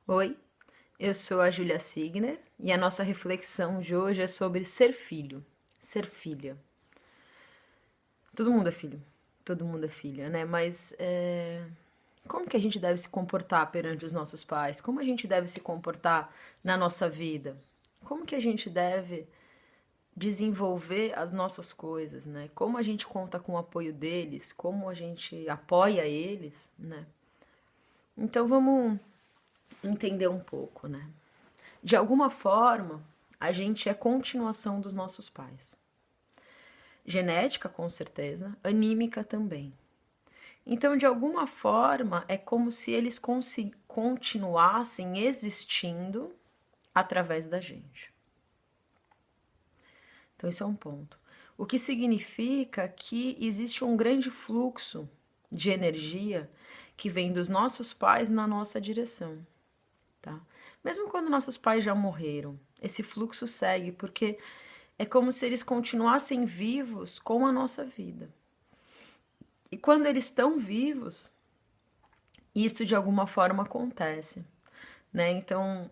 Oi, eu sou a Júlia Signer e a nossa reflexão de hoje é sobre ser filho, ser filha. Todo mundo é filho, todo mundo é filha, né? Mas como que a gente deve se comportar perante os nossos pais? Como a gente deve se comportar na nossa vida? Como que a gente deve desenvolver as nossas coisas, né? Como a gente conta com o apoio deles? Como a gente apoia eles, né? Então vamos entender um pouco, né? De alguma forma, a gente é continuação dos nossos pais. Genética, com certeza, anímica também. Então, de alguma forma, é como se eles continuassem existindo através da gente. Então, isso é um ponto. O que significa que existe um grande fluxo de energia que vem dos nossos pais na nossa direção, tá? Mesmo quando nossos pais já morreram, esse fluxo segue, porque é como se eles continuassem vivos com a nossa vida. E quando eles estão vivos, isso de alguma forma acontece, né? Então,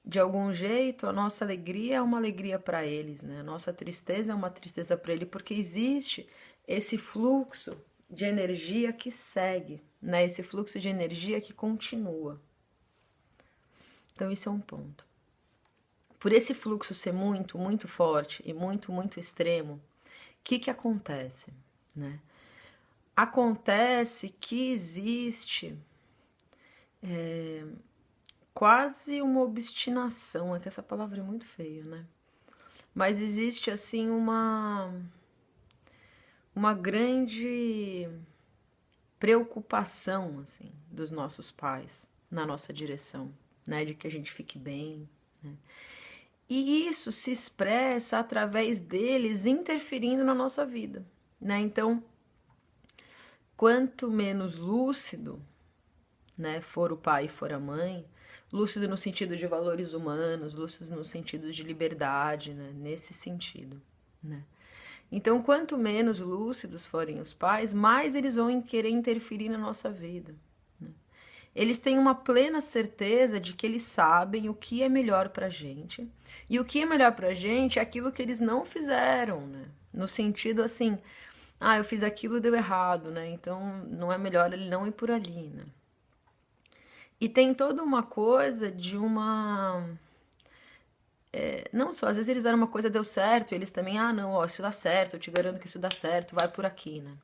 de algum jeito, a nossa alegria é uma alegria para eles, né? A nossa tristeza é uma tristeza para ele, porque existe esse fluxo de energia que segue, né? Esse fluxo de energia que continua. Então, isso é um ponto. Por esse fluxo ser muito, muito forte e muito, muito extremo, o que acontece, né? Acontece que existe quase uma obstinação, é que essa palavra é muito feia, né? Mas existe assim uma grande preocupação assim dos nossos pais na nossa direção, né, de que a gente fique bem, né? E isso se expressa através deles interferindo na nossa vida, né? Então, quanto menos lúcido, né, for o pai e for a mãe, lúcido no sentido de valores humanos, lúcido no sentido de liberdade, né, nesse sentido, né? Então, quanto menos lúcidos forem os pais, mais eles vão querer interferir na nossa vida, né? Eles têm uma plena certeza de que eles sabem o que é melhor pra gente, e o que é melhor pra gente é aquilo que eles não fizeram, né? No sentido assim, eu fiz aquilo e deu errado, né? Então não é melhor ele não ir por ali, né? E tem toda uma coisa de uma. Não só, às vezes eles fizeram uma coisa deu certo, e eles também, não, ó, isso dá certo, eu te garanto que isso dá certo, vai por aqui, né?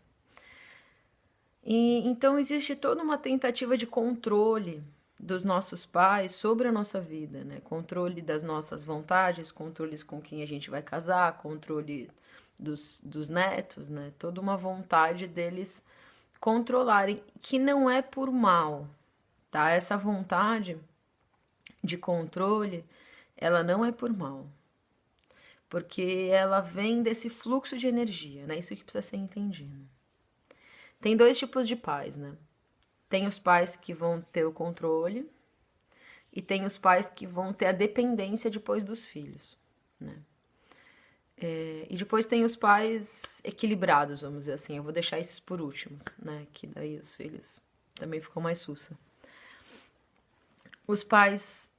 E então existe toda uma tentativa de controle dos nossos pais sobre a nossa vida, né? Controle das nossas vontades, controles com quem a gente vai casar, controle dos netos, né? Toda uma vontade deles controlarem, que não é por mal, tá? Essa vontade de controle, ela não é por mal, porque ela vem desse fluxo de energia, né? Isso que precisa ser entendido. Tem dois tipos de pais, né? Tem os pais que vão ter o controle e tem os pais que vão ter a dependência depois dos filhos, né? E depois tem os pais equilibrados, vamos dizer assim. Eu vou deixar esses por últimos, né? Que daí os filhos também ficam mais sussa. Os pais.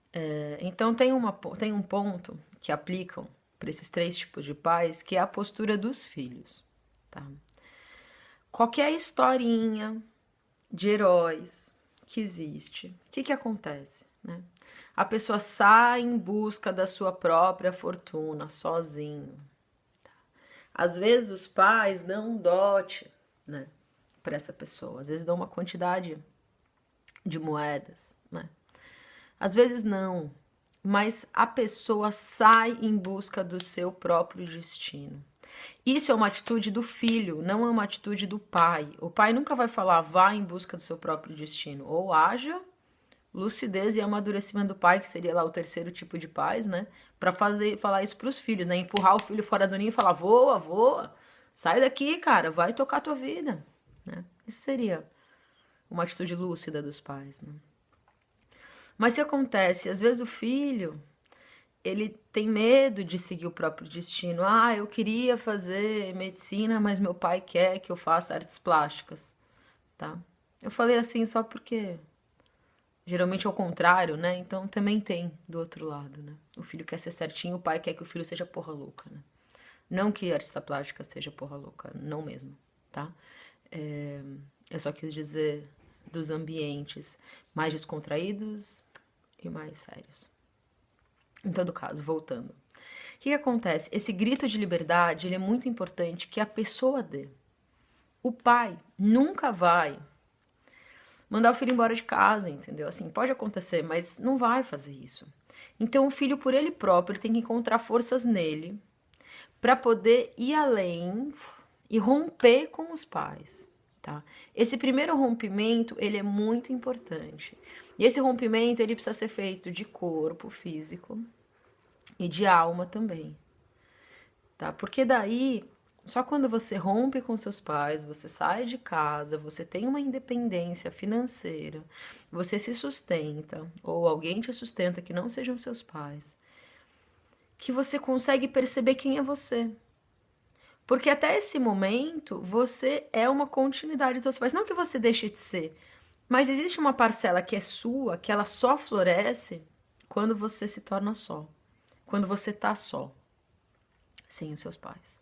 Então tem um ponto que aplicam para esses três tipos de pais, que é a postura dos filhos, tá? Qualquer historinha de heróis que existe, o que acontece, né? A pessoa sai em busca da sua própria fortuna, sozinho. Às vezes os pais dão um dote, né, para essa pessoa. Às vezes dão uma quantidade de moedas, né? Às vezes não, mas a pessoa sai em busca do seu próprio destino. Isso é uma atitude do filho, não é uma atitude do pai. O pai nunca vai falar, vá em busca do seu próprio destino. Ou haja lucidez e amadurecimento do pai, que seria lá o terceiro tipo de pais, né? Para falar isso para os filhos, né? Empurrar o filho fora do ninho e falar, voa, voa, sai daqui, cara, vai tocar a tua vida, né? Isso seria uma atitude lúcida dos pais, né? Mas se acontece, às vezes o filho, ele tem medo de seguir o próprio destino. Eu queria fazer medicina, mas meu pai quer que eu faça artes plásticas, tá? Eu falei assim só porque Geralmente é o contrário, né? Então também tem do outro lado, né? O filho quer ser certinho, o pai quer que o filho seja porra louca, né? Não que artista plástica seja porra louca, não mesmo, tá? Eu só quis dizer dos ambientes mais descontraídos e mais sérios. Em todo caso, voltando. O que acontece? Esse grito de liberdade, ele é muito importante que a pessoa dê. O pai nunca vai mandar o filho embora de casa, entendeu? Assim, pode acontecer, mas não vai fazer isso. Então o filho, por ele próprio, ele tem que encontrar forças nele para poder ir além e romper com os pais, tá? Esse primeiro rompimento, ele é muito importante. E esse rompimento, ele precisa ser feito de corpo físico e de alma também, tá? Porque daí, só quando você rompe com seus pais, você sai de casa, você tem uma independência financeira, você se sustenta, ou alguém te sustenta que não sejam seus pais, que você consegue perceber quem é você. Porque até esse momento, você é uma continuidade dos seus pais. Não que você deixe de ser, mas existe uma parcela que é sua, que ela só floresce quando você se torna só. Quando você tá só, sem os seus pais.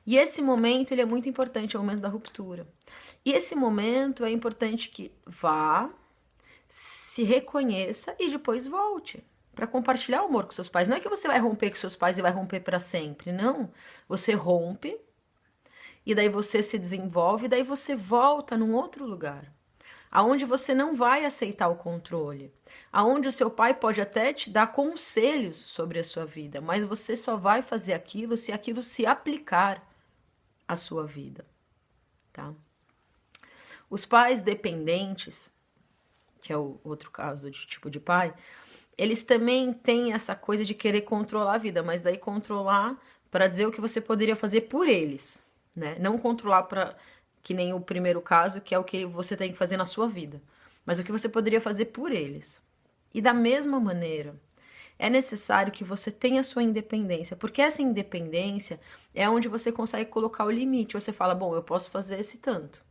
E esse momento, ele é muito importante, é o momento da ruptura. E esse momento é importante que vá, se reconheça e depois volte para compartilhar o amor com seus pais. Não é que você vai romper com seus pais e vai romper para sempre, não. Você rompe e daí você se desenvolve e daí você volta num outro lugar, aonde você não vai aceitar o controle, aonde o seu pai pode até te dar conselhos sobre a sua vida, mas você só vai fazer aquilo se aquilo se aplicar à sua vida, tá? Os pais dependentes, que é o outro caso de tipo de pai, eles também têm essa coisa de querer controlar a vida, mas daí controlar para dizer o que você poderia fazer por eles, né? Não controlar para que nem o primeiro caso, que é o que você tem que fazer na sua vida, mas o que você poderia fazer por eles. E da mesma maneira, é necessário que você tenha a sua independência, porque essa independência é onde você consegue colocar o limite. Você fala, bom, eu posso fazer esse tanto.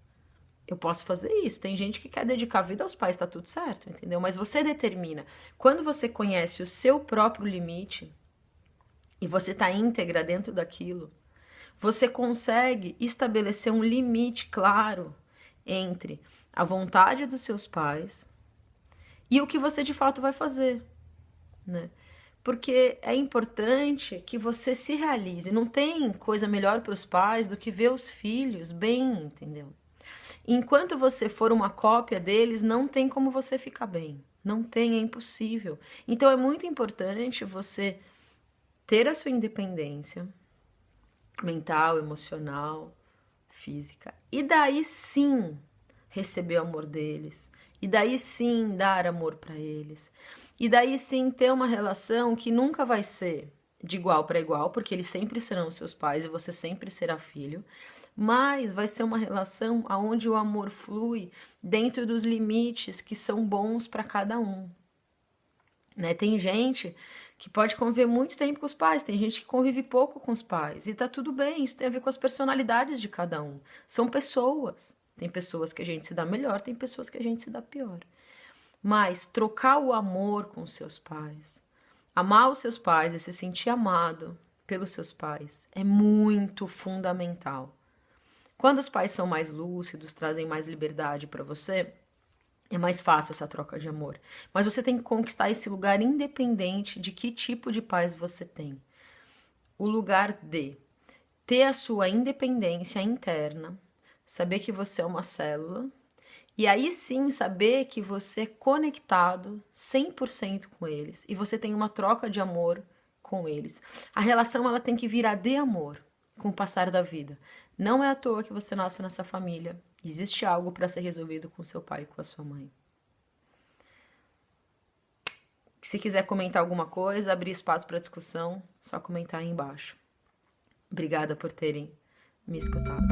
Eu posso fazer isso. Tem gente que quer dedicar a vida aos pais, tá tudo certo, entendeu? Mas você determina. Quando você conhece o seu próprio limite e você tá íntegra dentro daquilo, você consegue estabelecer um limite claro entre a vontade dos seus pais e o que você de fato vai fazer, né? Porque é importante que você se realize. Não tem coisa melhor para os pais do que ver os filhos bem, entendeu? Enquanto você for uma cópia deles, não tem como você ficar bem. Não tem, é impossível. Então é muito importante você ter a sua independência mental, emocional, física. E daí sim receber o amor deles. E daí sim dar amor para eles. E daí sim ter uma relação que nunca vai ser de igual para igual, porque eles sempre serão seus pais e você sempre será filho, mas vai ser uma relação onde o amor flui dentro dos limites que são bons para cada um. Né? Tem gente que pode conviver muito tempo com os pais, tem gente que convive pouco com os pais, e tá tudo bem, isso tem a ver com as personalidades de cada um. São pessoas. Tem pessoas que a gente se dá melhor, tem pessoas que a gente se dá pior. Mas trocar o amor com seus pais, amar os seus pais e se sentir amado pelos seus pais é muito fundamental. Quando os pais são mais lúcidos, trazem mais liberdade para você, é mais fácil essa troca de amor. Mas você tem que conquistar esse lugar independente de que tipo de pais você tem. O lugar de ter a sua independência interna, saber que você é uma célula, e aí sim saber que você é conectado 100% com eles e você tem uma troca de amor com eles. A relação ela tem que virar de amor com o passar da vida. Não é à toa que você nasce nessa família. Existe algo para ser resolvido com seu pai e com a sua mãe. Se quiser comentar alguma coisa, abrir espaço para discussão, só comentar aí embaixo. Obrigada por terem me escutado.